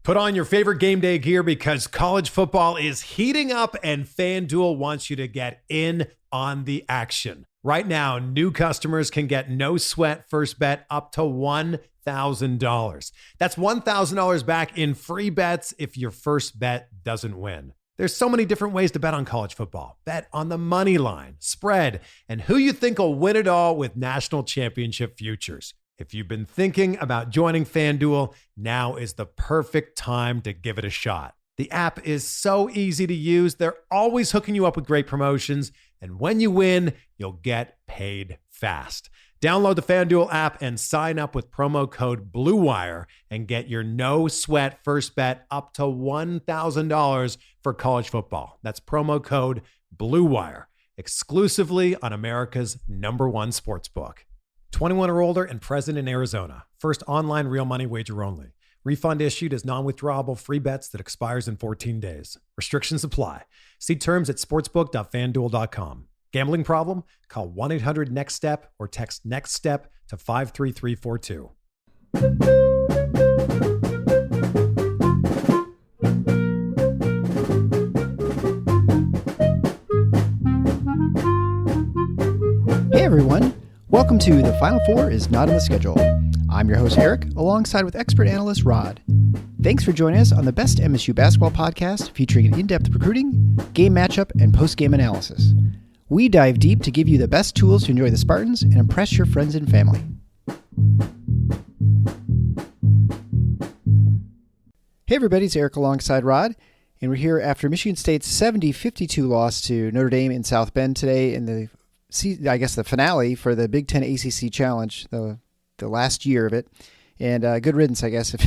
Put on your favorite game day gear because college football is heating up and FanDuel wants you to get in on the action. Right now, new customers can get no sweat first bet up to $1,000. That's $1,000 back in free bets if your first bet doesn't win. There's so many different ways to bet on college football. Bet on the money line, spread, and who you think will win it all with national championship futures. If you've been thinking about joining FanDuel, now is the perfect time to give it a shot. The app is so easy to use. They're always hooking you up with great promotions. And when you win, you'll get paid fast. Download the FanDuel app and sign up with promo code BlueWire and get your no sweat first bet up to $1,000 for college football. That's promo code BlueWire, exclusively on America's #1 sportsbook. 21 or older and present in Arizona. First online real money wager only. Refund issued as non-withdrawable free bets that expires in 14 days. Restrictions apply. See terms at sportsbook.fanduel.com. Gambling problem? Call 1-800-NEXT-STEP or text NEXT-STEP to 53342. Hey everyone. Welcome to The Final Four is Not on the Schedule. I'm your host, Eric, alongside with expert analyst Rod. Thanks for joining us on the best MSU basketball podcast featuring in-depth recruiting, game matchup, and post-game analysis. We dive deep to give you the best tools to enjoy the Spartans and impress your friends and family. Hey everybody, it's Eric alongside Rod, and we're here after Michigan State's 70-52 loss to Notre Dame in South Bend today in the finale for the Big Ten ACC Challenge, the last year of it. And good riddance, I guess, if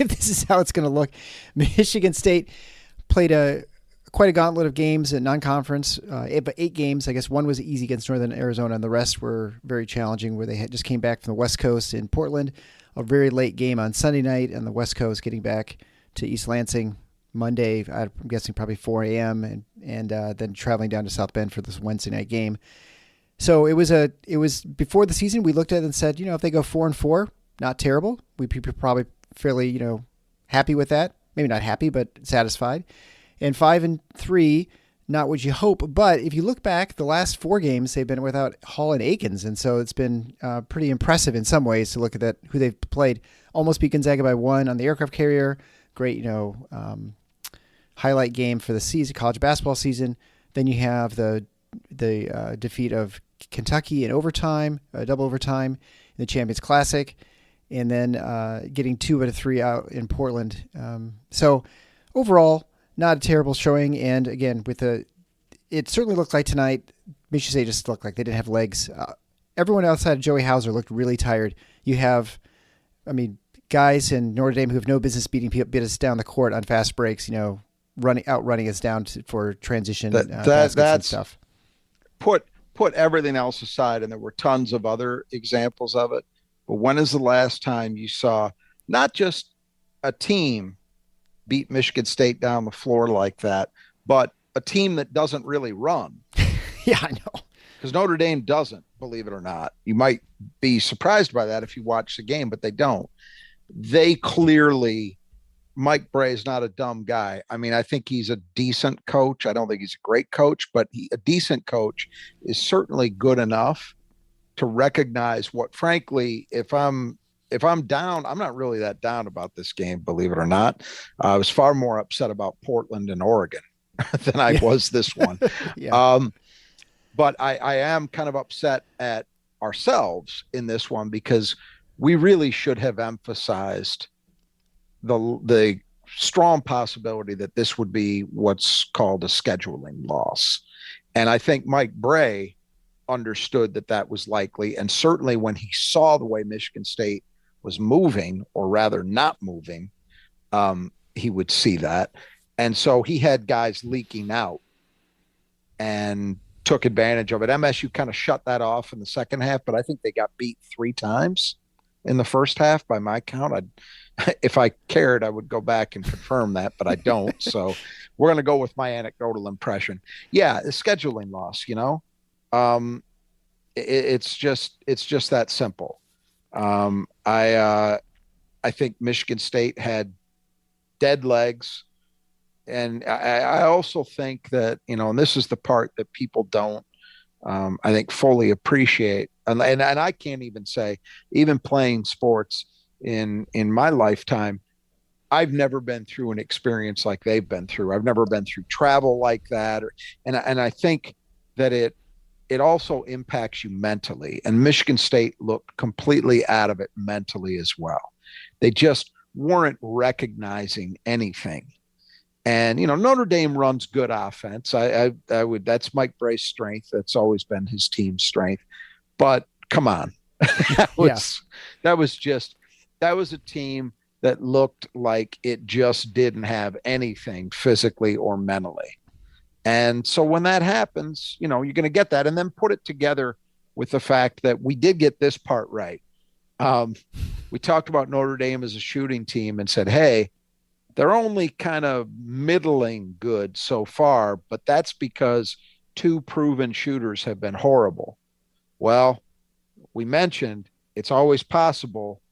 this is how it's going to look. Michigan State played quite a gauntlet of games at non-conference, but 8 games. I guess one was easy against Northern Arizona, and the rest were very challenging, where they just came back from the West Coast in Portland, a very late game on Sunday night, and the West Coast getting back to East Lansing Monday, I'm guessing probably 4 a.m., and then traveling down to South Bend for this Wednesday night game. So it was before the season, we looked at it and said, if they go 4-4, not terrible. We'd be probably fairly, happy with that. Maybe not happy, but satisfied. And 5-3, not what you hope. But if you look back, the last 4 games, they've been without Hall and Akins. And so it's been pretty impressive in some ways to look at that, who they've played. Almost beat Gonzaga by 1 on the aircraft carrier. Great, highlight game for the season, college basketball season. Then you have the defeat of Kentucky in overtime, double overtime in the Champions Classic, and then getting 2 out of 3 out in Portland. So overall, not a terrible showing. And again, it certainly looked like tonight, Michigan State just looked like they didn't have legs. Everyone outside of Joey Hauser looked really tired. You have, guys in Notre Dame who have no business beat us down the court on fast breaks, outrunning us down for transition baskets and stuff. Put everything else aside, and there were tons of other examples of it. But when is the last time you saw not just a team beat Michigan State down the floor like that, but a team that doesn't really run? Yeah, I know. Because Notre Dame doesn't, believe it or not. You might be surprised by that if you watch the game, but they don't. They clearly, Mike Brey is not a dumb guy. I think he's a decent coach. I don't think he's a great coach, but a decent coach is certainly good enough to recognize what, frankly, if I'm down, I'm not really that down about this game, believe it or not. I was far more upset about Portland and Oregon than I was this one. Yeah. But I am kind of upset at ourselves in this one because we really should have emphasized the strong possibility that this would be what's called a scheduling loss. And I think Mike Brey understood that was likely. And certainly when he saw the way Michigan State was moving, or rather not moving, he would see that. And so he had guys leaking out and took advantage of it. MSU kind of shut that off in the second half, but I think they got beat 3 times in the first half by my count. If I cared, I would go back and confirm that, but I don't. So we're going to go with my anecdotal impression. Yeah, a scheduling loss, it's just that simple. I think Michigan State had dead legs. And I also think that, and this is the part that people don't, I think, fully appreciate. And I can't even say, even playing sports in my lifetime, I've never been through an experience like they've been through. I've never been through travel like that. And I think that it also impacts you mentally. And Michigan State looked completely out of it mentally as well. They just weren't recognizing anything. And, Notre Dame runs good offense. I would, that's Mike Bray's strength. That's always been his team's strength. But come on. that was a team that looked like it just didn't have anything physically or mentally. And so when that happens, you're going to get that, and then put it together with the fact that we did get this part right. We talked about Notre Dame as a shooting team and said, hey, they're only kind of middling good so far, but that's because 2 proven shooters have been horrible. Well, we mentioned it's always possible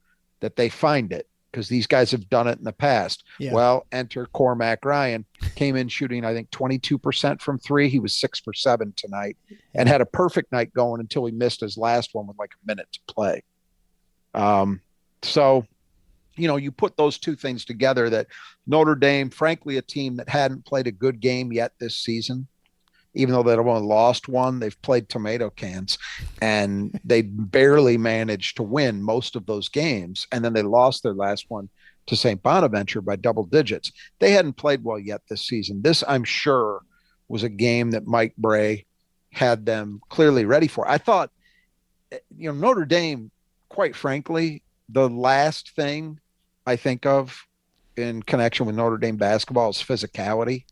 that they find it, because these guys have done it in the past. Yeah. Well, enter Cormac Ryan, came in shooting, I think, 22% from 3. He was 6 for 7 tonight and had a perfect night going until he missed his last one with like a minute to play. So, you put those 2 things together, that Notre Dame, frankly, a team that hadn't played a good game yet this season, even though they've only lost one, they've played tomato cans, and they barely managed to win most of those games. And then they lost their last one to St. Bonaventure by double digits. They hadn't played well yet this season. This, I'm sure, was a game that Mike Bray had them clearly ready for. I thought, Notre Dame, quite frankly, the last thing I think of in connection with Notre Dame basketball is physicality.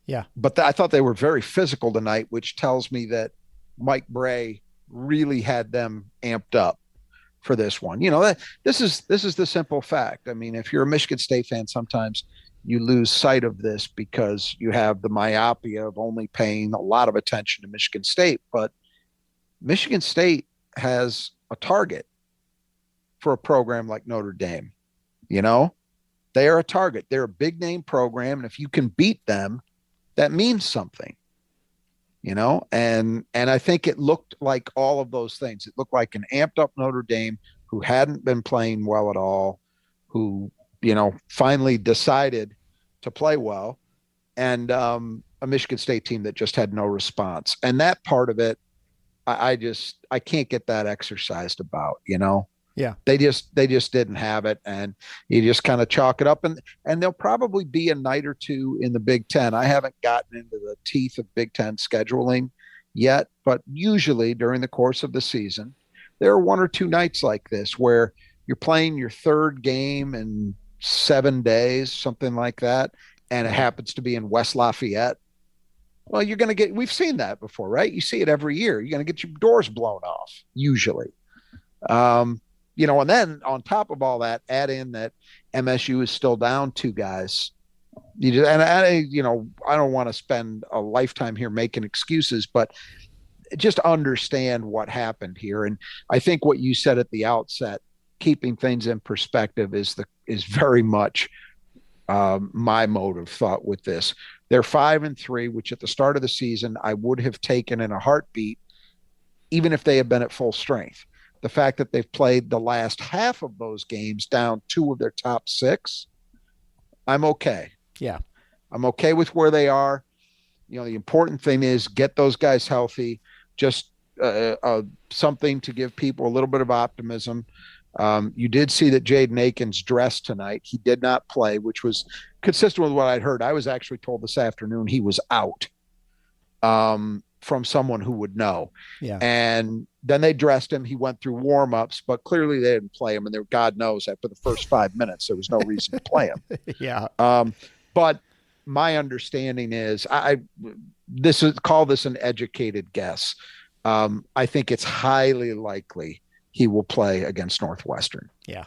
Yeah. But I thought they were very physical tonight, which tells me that Mike Bray really had them amped up for this one. This is the simple fact. I mean, if you're a Michigan State fan, sometimes you lose sight of this because you have the myopia of only paying a lot of attention to Michigan State. But Michigan State has a target for a program like Notre Dame. They are a target. They're a big name program. And if you can beat them, that means something, and I think it looked like all of those things. It looked like an amped up Notre Dame who hadn't been playing well at all, who, finally decided to play well, and a Michigan State team that just had no response. And that part of it, I can't get that exercised about, Yeah. They just didn't have it, and you just kind of chalk it up, and there'll probably be a night or two in the Big Ten. I haven't gotten into the teeth of Big Ten scheduling yet, but usually during the course of the season, there are 1 or 2 nights like this where you're playing your 3rd game in 7 days, something like that, and it happens to be in West Lafayette. Well, you're going to we've seen that before, right? You see it every year. You're going to get your doors blown off, usually. And then on top of all that, add in that MSU is still down 2 guys. I don't want to spend a lifetime here making excuses, but just understand what happened here. And I think what you said at the outset, keeping things in perspective, is very much my mode of thought with this. They're 5-3, which at the start of the season I would have taken in a heartbeat, even if they had been at full strength. The fact that they've played the last half of those games down 2 of their top 6, I'm okay. Yeah. I'm okay with where they are. The important thing is get those guys healthy, just something to give people a little bit of optimism. You did see that Jaden Akins dressed tonight. He did not play, which was consistent with what I'd heard. I was actually told this afternoon he was out. From someone who would know. Yeah. And then they dressed him. He went through warm-ups, but clearly they didn't play him. And God knows after the first 5 minutes, there was no reason to play him. Yeah. But my understanding is call this an educated guess. I think it's highly likely he will play against Northwestern. Yeah.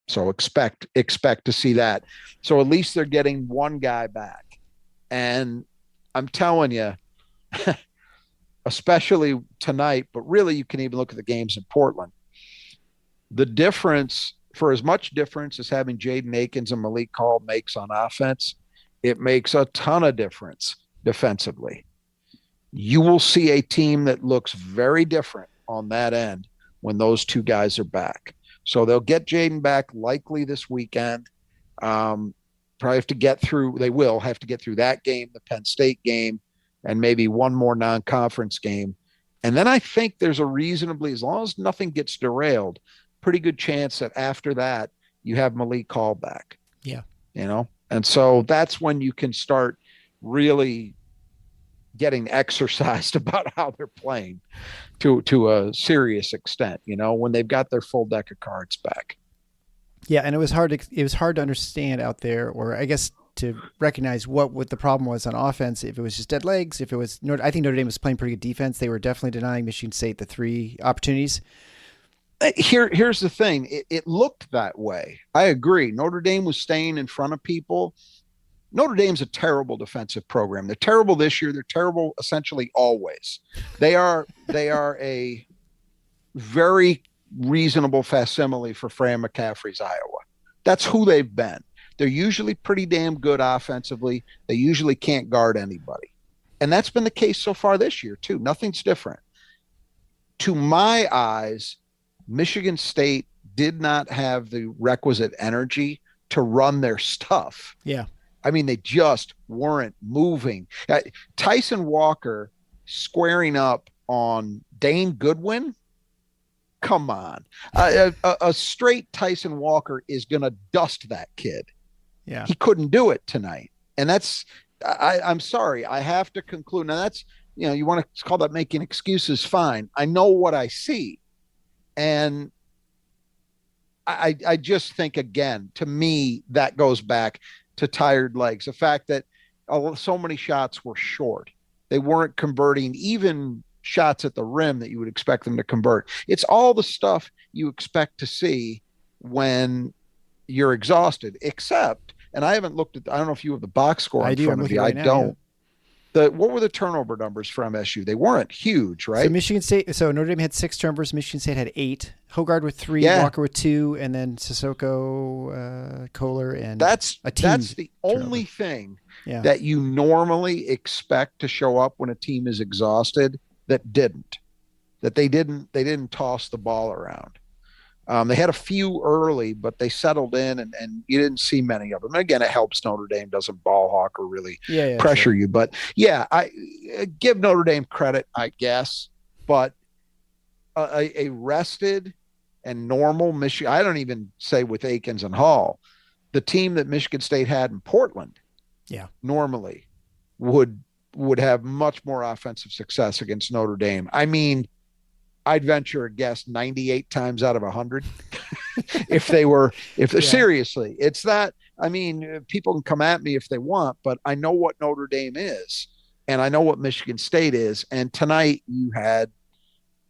So expect to see that. So at least they're getting 1 guy back. And I'm telling you, especially tonight, but really you can even look at the games in Portland. The difference for as much difference as having Jaden, Akins, and Malik Hall makes on offense, it makes a ton of difference defensively. You will see a team that looks very different on that end when those two guys are back. So they'll get Jaden back likely this weekend. Probably have to get through, they will have to get through that game, the Penn State game, and maybe one more non-conference game. And then I think there's a reasonably, as long as nothing gets derailed, pretty good chance that after that you have Malik Hall back. Yeah. And so that's when you can start really getting exercised about how they're playing to a serious extent, when they've got their full deck of cards back. Yeah, and it was hard to understand out there, or I guess to recognize what the problem was on offense. If it was just dead legs, if it was I think Notre Dame was playing pretty good defense. They were definitely denying Michigan State the 3 opportunities. Here's the thing. It looked that way. I agree. Notre Dame was staying in front of people. Notre Dame's a terrible defensive program. They're terrible this year. They're terrible essentially always. They are a very reasonable facsimile for Fran McCaffrey's Iowa. That's who they've been. They're usually pretty damn good offensively. They usually can't guard anybody. And that's been the case so far this year too. Nothing's different. To my eyes, Michigan State did not have the requisite energy to run their stuff. Yeah. I mean, they just weren't moving. Tyson Walker squaring up on Dane Goodwin. Come on. A straight Tyson Walker is going to dust that kid. Yeah. He couldn't do it tonight. And I'm sorry. I have to conclude. Now that's, you want to call that making excuses. Fine. I know what I see. And I just think, again, to me, that goes back to tired legs. The fact that so many shots were short. They weren't converting even shots at the rim that you would expect them to convert. It's all the stuff you expect to see when you're exhausted, except, and I haven't looked at, I don't know if you have the box score in front of you. I don't. What were the turnover numbers for MSU? They weren't huge, right? So Notre Dame had 6 turnovers. Michigan State had 8. Hoggard with 3, Walker with 2, and then Sissoko, Kohler, and that's a team. That's the only thing that you normally expect to show up when a team is exhausted that they didn't toss the ball around. They had a few early, but they settled in, and you didn't see many of them. Again, it helps Notre Dame doesn't ball hawk or really pressure you. But I give Notre Dame credit, I guess. But a rested and normal Michigan, I don't even say with Akins and Hall, the team that Michigan State had in Portland, normally would have much more offensive success against Notre Dame. I mean, I'd venture a guess 98 times out of 100 seriously, it's that. I mean, people can come at me if they want, but I know what Notre Dame is and I know what Michigan State is. And tonight you had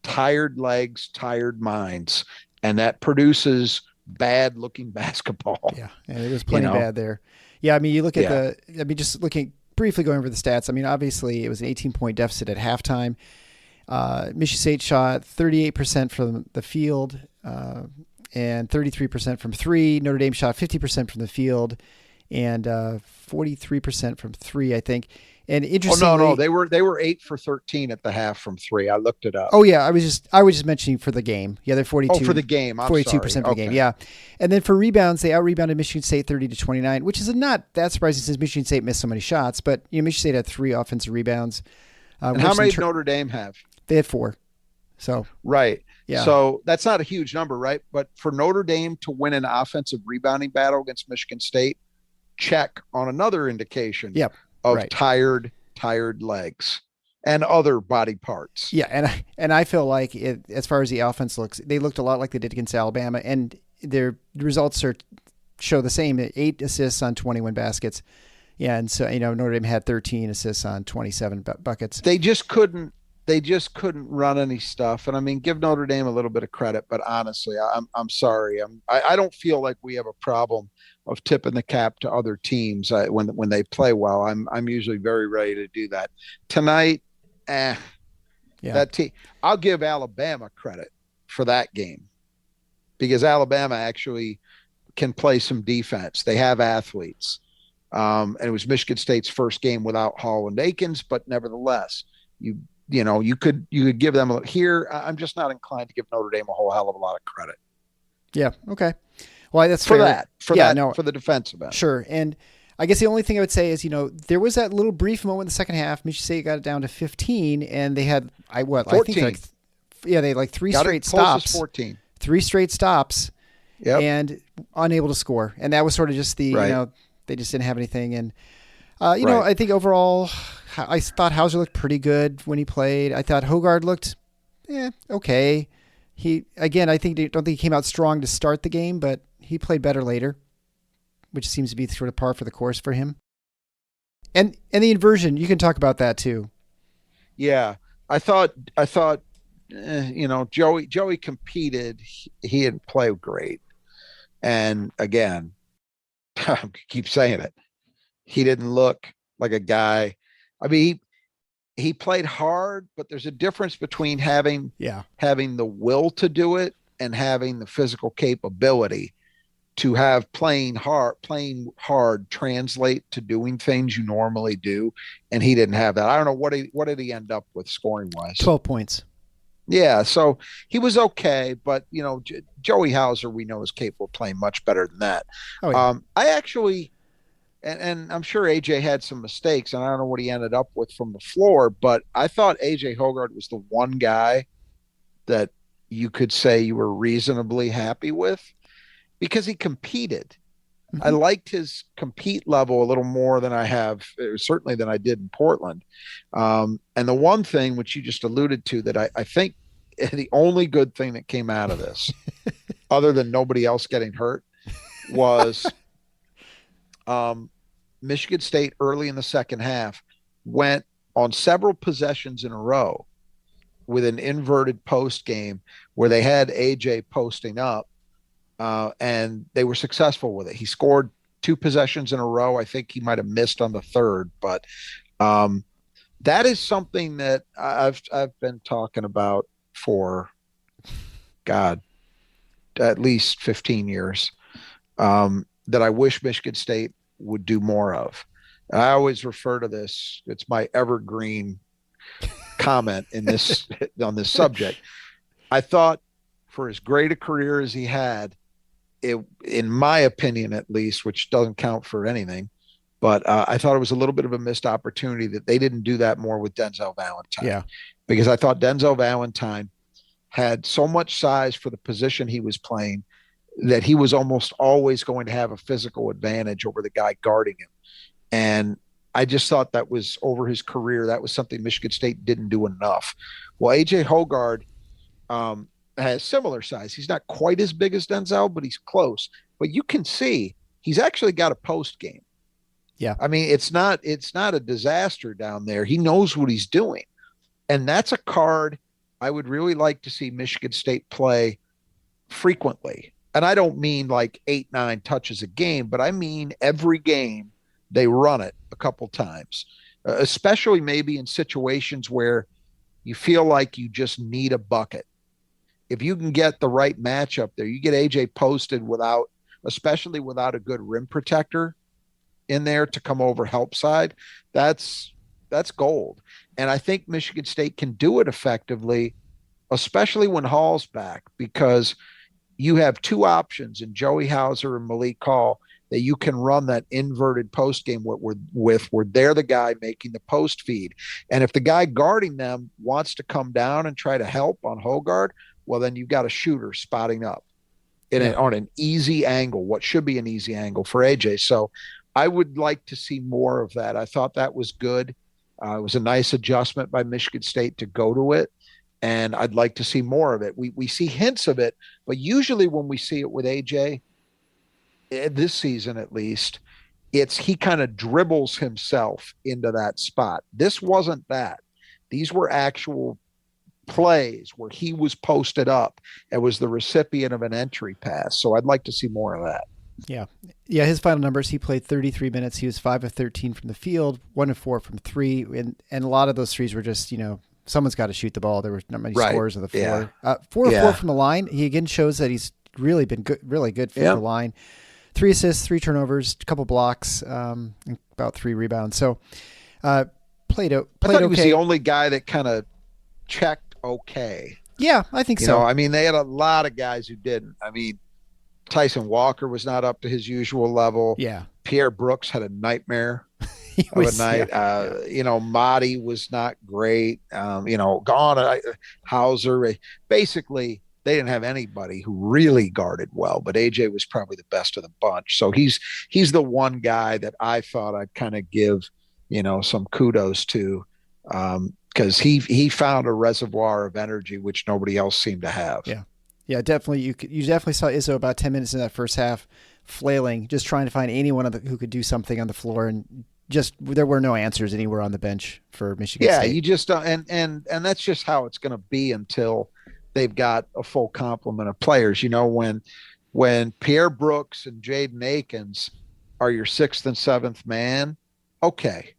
tired legs, tired minds, and that produces bad looking basketball. Yeah. And it was plenty bad there. Yeah. I mean, you look at just looking briefly going over the stats. I mean, obviously it was an 18-point deficit at halftime. Michigan State shot 38% from the field and 33% from 3. Notre Dame shot 50% from the field and 43% from 3, I think. And interestingly, no, they were 8 for 13 at the half from 3. I looked it up. Oh yeah, I was just mentioning for the game. Yeah, they're 42. Oh, for the game, 42% for the game. Yeah, and then for rebounds, they out-rebounded Michigan State 30-29, which is not that surprising since Michigan State missed so many shots. But Michigan State had 3 offensive rebounds. And how many did Notre Dame have? They had 4. So right. Yeah. So that's not a huge number, right? But for Notre Dame to win an offensive rebounding battle against Michigan State, check on another indication of tired legs and other body parts. Yeah, and I feel like as far as the offense looks, they looked a lot like they did against Alabama, and their results show the same: 8 assists on 21 baskets. Yeah, and so Notre Dame had 13 assists on 27 buckets. They just couldn't run any stuff. And I mean, give Notre Dame a little bit of credit, but honestly, I'm sorry. I don't feel like we have a problem of tipping the cap to other teams when they play well. I'm usually very ready to do that. Tonight, that team. I'll give Alabama credit for that game. because Alabama actually can play some defense. They have athletes. And it was Michigan State's first game without Hall and Akins, but nevertheless, you could give them here. I'm just not inclined to give Notre Dame a whole hell of a lot of credit. Yeah. Okay. Well, that's for fair. For the defensive end. Sure. And I guess the only thing I would say is, there was that little brief moment in the second half. Michigan State got it down to 15, and they had 14. They had three got straight it close as stops. 14. 3 straight stops. Yep. And unable to score. And that was sort of just the they just didn't have anything. And I think overall, I thought Hauser looked pretty good when he played. I thought Hoggard looked okay. I don't think he came out strong to start the game, but he played better later, which seems to be sort of par for the course for him. And the inversion, you can talk about that too. Yeah, I thought Joey competed. He didn't play great, and again, I keep saying it. He didn't look like a guy. I mean, he played hard, but there's a difference between having the will to do it and having the physical capability to have playing hard translate to doing things you normally do. And he didn't have that. I don't know what did he end up with scoring wise? 12 points. Yeah. So he was okay, but Joey Hauser, we know, is capable of playing much better than that. Oh, yeah. I actually, and I'm sure AJ had some mistakes, and I don't know what he ended up with from the floor, but I thought AJ Hoggard was the one guy that you could say you were reasonably happy with because he competed. Mm-hmm. I liked his compete level a little more than I have, certainly than I did in Portland. And the one thing which you just alluded to that I think the only good thing that came out of this, other than nobody else getting hurt, was Michigan State early in the second half went on several possessions in a row with an inverted post game where they had AJ posting up, and they were successful with it. He scored 2 possessions in a row. I think he might have missed on the third, but that is something that I've been talking about for, God, at least 15 years, that I wish Michigan State would do more of. And I always refer to this. It's my evergreen comment in this on this subject. I thought for as great a career as he had, in my opinion, at least, which doesn't count for anything, but I thought it was a little bit of a missed opportunity that they didn't do that more with Denzel Valentine. Yeah. Because I thought Denzel Valentine had so much size for the position he was playing that he was almost always going to have a physical advantage over the guy guarding him. And I just thought that was over his career. That was something Michigan State didn't do enough. Well, AJ Hoggard has similar size. He's not quite as big as Denzel, but he's close. But you can see he's actually got a post game. Yeah. I mean, it's not a disaster down there. He knows what he's doing. And that's a card I would really like to see Michigan State play frequently. And I don't mean like 8-9 touches a game, but I mean every game they run it a couple times, especially maybe in situations where you feel like you just need a bucket. If you can get the right matchup there, you get AJ posted especially without a good rim protector in there to come over help side, that's gold. And I think Michigan State can do it effectively, especially when Hall's back, because you have 2 options in Joey Hauser and Malik Hall that you can run that inverted post game where they're the guy making the post feed. And if the guy guarding them wants to come down and try to help on Hoggard, well, then you've got a shooter spotting up on an easy angle, what should be an easy angle for AJ. So I would like to see more of that. I thought that was good. It was a nice adjustment by Michigan State to go to it. And I'd like to see more of it. We see hints of it, but usually when we see it with AJ, this season at least, he kind of dribbles himself into that spot. This wasn't that. These were actual plays where he was posted up and was the recipient of an entry pass. So I'd like to see more of that. Yeah. Yeah. His final numbers, he played 33 minutes. He was 5 of 13 from the field, 1 of 4 from 3. And a lot of those threes were just, someone's got to shoot the ball. There were not many scores on the floor. 4 of 4 from the line. He again shows that he's really been good, really good for the line. 3 assists, 3 turnovers, a couple blocks, and about 3 rebounds. So played I thought okay. he was the only guy that kind of checked okay. Yeah, I think so. I mean, they had a lot of guys who didn't. I mean, Tyson Walker was not up to his usual level. Yeah. Pierre Brooks had a nightmare He of a was, night. Mahdi was not great. Hauser. Basically, they didn't have anybody who really guarded well, but AJ was probably the best of the bunch. So he's the one guy that I thought I'd kind of give, some kudos to, because he found a reservoir of energy which nobody else seemed to have. Yeah, definitely. You definitely saw Izzo about 10 minutes in that first half, flailing, just trying to find anyone who could do something on the floor, and just there were no answers anywhere on the bench for Michigan State. Yeah, you just and that's just how it's going to be until they've got a full complement of players. When Pierre Brooks and Jaden Akins are your 6th and 7th man, okay.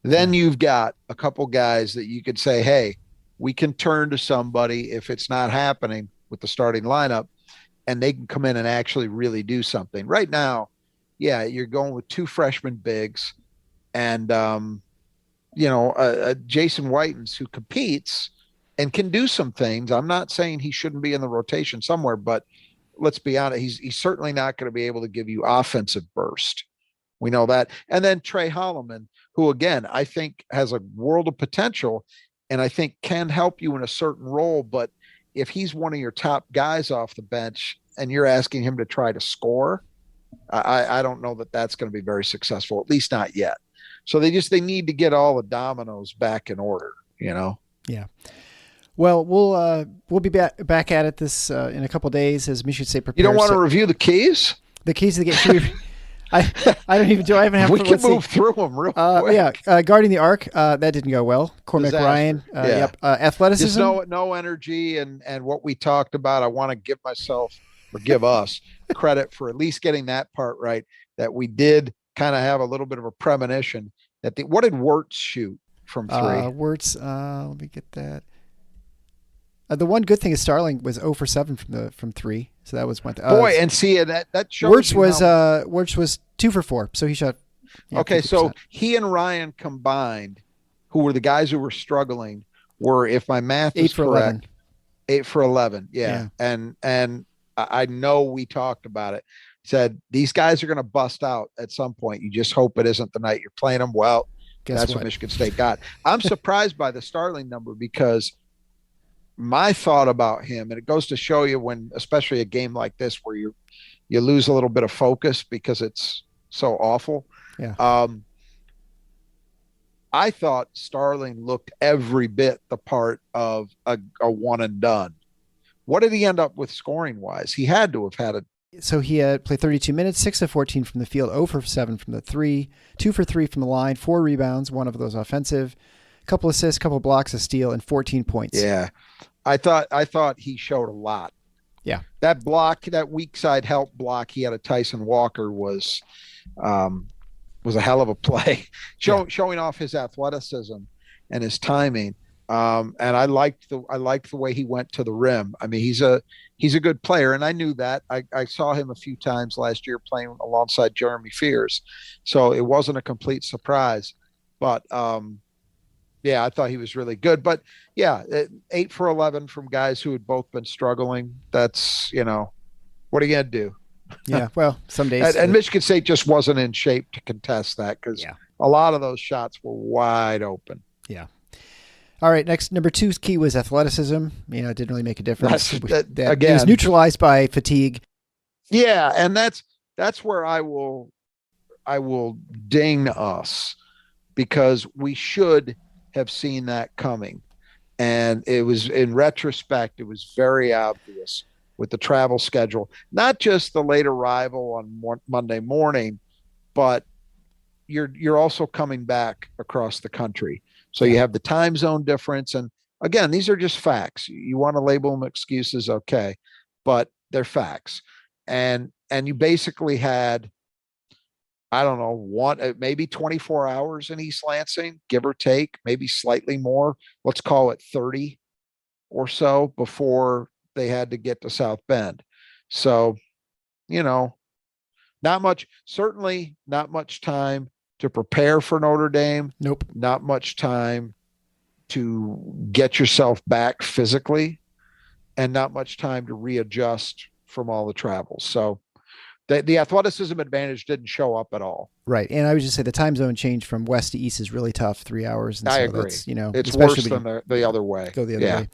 Then you've got a couple guys that you could say, hey, we can turn to somebody if it's not happening with the starting lineup, and they can come in and actually really do something. Right now, yeah, you're going with 2 freshman bigs and, Jason Whitens, who competes and can do some things. I'm not saying he shouldn't be in the rotation somewhere, but let's be honest, he's certainly not going to be able to give you offensive burst. We know that. And then Trey Holloman, who, again, I think has a world of potential and I think can help you in a certain role. But if he's one of your top guys off the bench and you're asking him to try to score, I don't know that that's going to be very successful, at least not yet. So they need to get all the dominoes back in order, Yeah. Well, we'll be back at it this in a couple of days as Michigan State prepares. You don't want to review the keys? The keys to the game. I don't even do. I haven't. We can move through them real quick. Yeah, guarding the arc. That didn't go well. Cormac Disaster. Ryan. Yep. Athleticism. Just no energy and what we talked about. I want to give us credit for at least getting that part right. That we did kind of have a little bit of a premonition that what did Wirtz shoot from 3? Wirtz. Let me get that. The one good thing is Starling was 0 for 7 from 3, so that was one. Boy, and see that shows. Wirtz was 2 for 4, so he shot. Okay, 50%. So he and Ryan combined, who were the guys who were struggling, were, if my math is correct, 8 for 11. Yeah. And I know we talked about it. Said these guys are going to bust out at some point. You just hope it isn't the night you're playing them. Well, that's what Michigan State got. I'm surprised by the Starling number because my thought about him, and it goes to show you when, especially a game like this where you lose a little bit of focus because it's so awful. Yeah. I thought Starling looked every bit the part of a one and done. What did he end up with scoring wise? He had to have had a. So he had played 32 minutes, 6 of 14 from the field, 0 for 7 from the 3, 2 for 3 from the line, 4 rebounds, 1 of those offensive, a couple assists, couple blocks, a steal, and 14 points. Yeah. I thought he showed a lot. Yeah. That block, that weak side help block he had at Tyson Walker was a hell of a play, showing off his athleticism and his timing. And I liked the way he went to the rim. I mean, he's a good player, and I knew that. I saw him a few times last year playing alongside Jeremy Fears, so it wasn't a complete surprise. But yeah, I thought he was really good. But yeah, 8 for 11 from guys who had both been struggling. That's, what are you gonna do? Yeah, well, some days. And Michigan State just wasn't in shape to contest that because a lot of those shots were wide open. Yeah. All right, next, number 2's key was athleticism. It didn't really make a difference. Again, it was neutralized by fatigue. Yeah, and that's where I will ding us because we should have seen that coming. And it was, in retrospect, it was very obvious with the travel schedule, not just the late arrival on Monday morning, but you're also coming back across the country. So you have the time zone difference. And again, these are just facts. You want to label them excuses, okay, but they're facts. And you basically had, I don't know, maybe 24 hours in East Lansing, give or take, maybe slightly more. Let's call it 30 or so before they had to get to South Bend. So, you know, certainly not much time to prepare for Notre Dame. Nope. Not much time to get yourself back physically, and not much time to readjust from all the travels. So the athleticism advantage didn't show up at all. Right. And I would just say the time zone change from west to east is really tough, 3 hours. And I so agree. That's, you know, it's worse than the other way. Go the other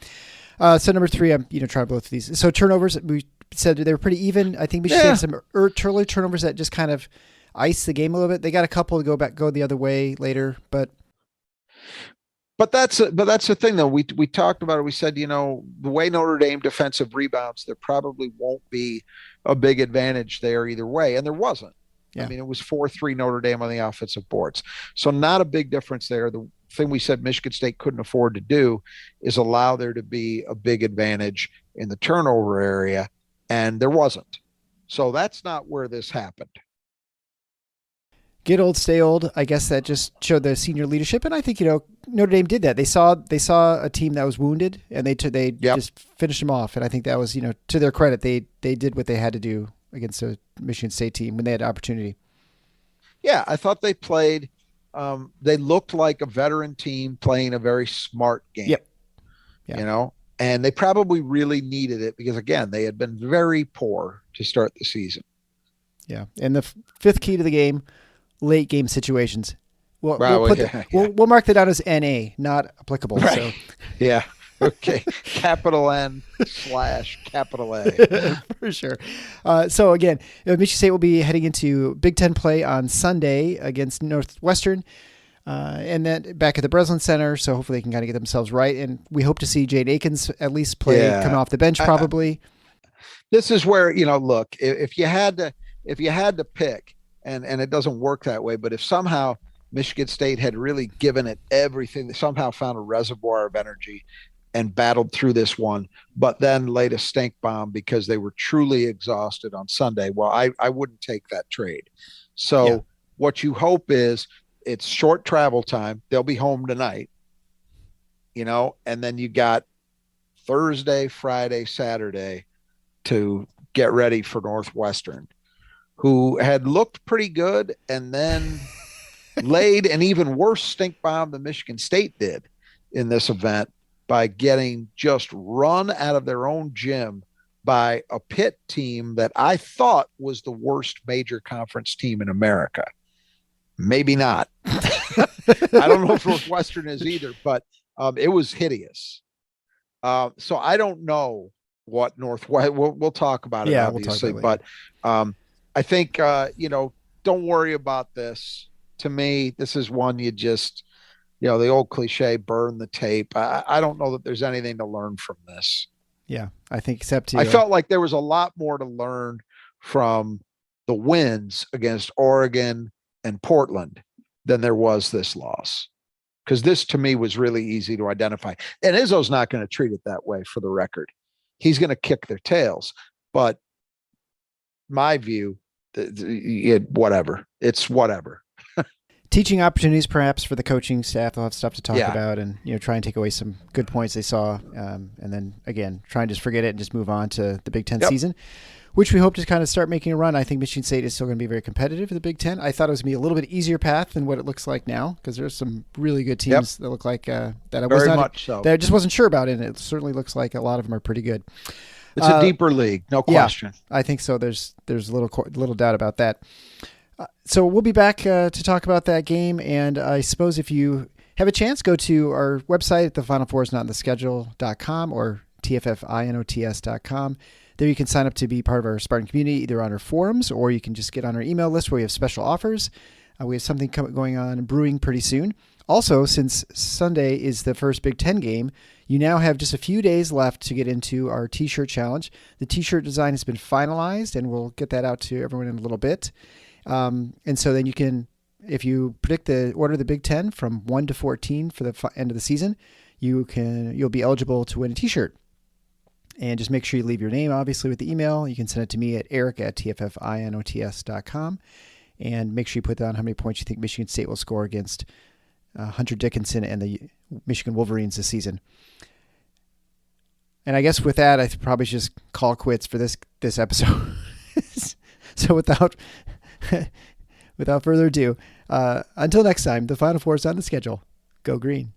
way. So number 3, I'm trying both of these. So turnovers, we said they were pretty even. I think we should have some early turnovers that just kind of ice the game a little bit. They got a couple to go the other way later, but that's the thing though. We talked about it. We said, the way Notre Dame defensive rebounds, there probably won't be a big advantage there either way, and there wasn't. Yeah. I mean, it was 4-3 Notre Dame on the offensive boards, so not a big difference there. The thing we said Michigan State couldn't afford to do is allow there to be a big advantage in the turnover area, and there wasn't. So that's not where this happened. Get old, stay old. I guess that just showed the senior leadership, and I think Notre Dame did that. They saw a team that was wounded, and they just finished them off. And I think that was to their credit, they did what they had to do against a Michigan State team when they had opportunity. Yeah, I thought they played. They looked like a veteran team playing a very smart game. Yep. Yeah. And they probably really needed it because again, they had been very poor to start the season. Yeah, and the fifth key to the game. Late game situations. We'll mark that down as NA, not applicable. Right. So. Yeah. Okay. Capital N / capital A. For sure. So again, Michigan State will be heading into Big Ten play on Sunday against Northwestern. And then back at the Breslin Center. So hopefully they can kind of get themselves right. And we hope to see Jaden Akins at least play coming off the bench probably. This is where, look, if you had to pick, and it doesn't work that way, but if somehow Michigan State had really given it everything, they somehow found a reservoir of energy and battled through this one, but then laid a stink bomb because they were truly exhausted on Sunday. Well, I wouldn't take that trade. So what you hope is it's short travel time. They'll be home tonight, and then you got Thursday, Friday, Saturday to get ready for Northwestern, who had looked pretty good and then laid an even worse stink bomb than Michigan State did in this event by getting just run out of their own gym by a Pitt team that I thought was the worst major conference team in America. Maybe not. I don't know if Northwestern is either, but it was hideous. So I don't know what Northwestern, we'll talk about it, obviously, but I think, don't worry about this. To me, this is one you just, the old cliche, burn the tape. I don't know that there's anything to learn from this. Yeah, I think I felt like there was a lot more to learn from the wins against Oregon and Portland than there was this loss. Because this, to me, was really easy to identify. And Izzo's not going to treat it that way, for the record. He's going to kick their tails. But my view, whatever. It's whatever. Teaching opportunities, perhaps, for the coaching staff. They'll have stuff to talk about and try and take away some good points they saw, and then again try and just forget it and just move on to the Big Ten season, which we hope to kind of start making a run. I think Michigan State is still going to be very competitive in the Big Ten. I thought it was going to be a little bit easier path than what it looks like now, because there's some really good teams that look like that I was that I just wasn't sure about, and it certainly looks like a lot of them are pretty good. It's a deeper league, no question. I think so. There's little doubt about that. So we'll be back to talk about that game, and I suppose if you have a chance, go to our website at thefinalfoursnotintheschedule.com or tffinots.com. There you can sign up to be part of our Spartan community, either on our forums, or you can just get on our email list where we have special offers. We have something going on brewing pretty soon. Also, since Sunday is the first Big Ten game, you now have just a few days left to get into our T-shirt challenge. The T-shirt design has been finalized, and we'll get that out to everyone in a little bit. And so then you can, if you predict the order of the Big Ten from 1 to 14 for the end of the season, you'll be eligible to win a T-shirt. And just make sure you leave your name, obviously, with the email. You can send it to me at eric@tffinots.com. And make sure you put down how many points you think Michigan State will score against Hunter Dickinson and the Michigan Wolverines this season. And I guess with that, I probably should just call quits for this episode. So without further ado, until next time, the Final Four is on the schedule. Go Green.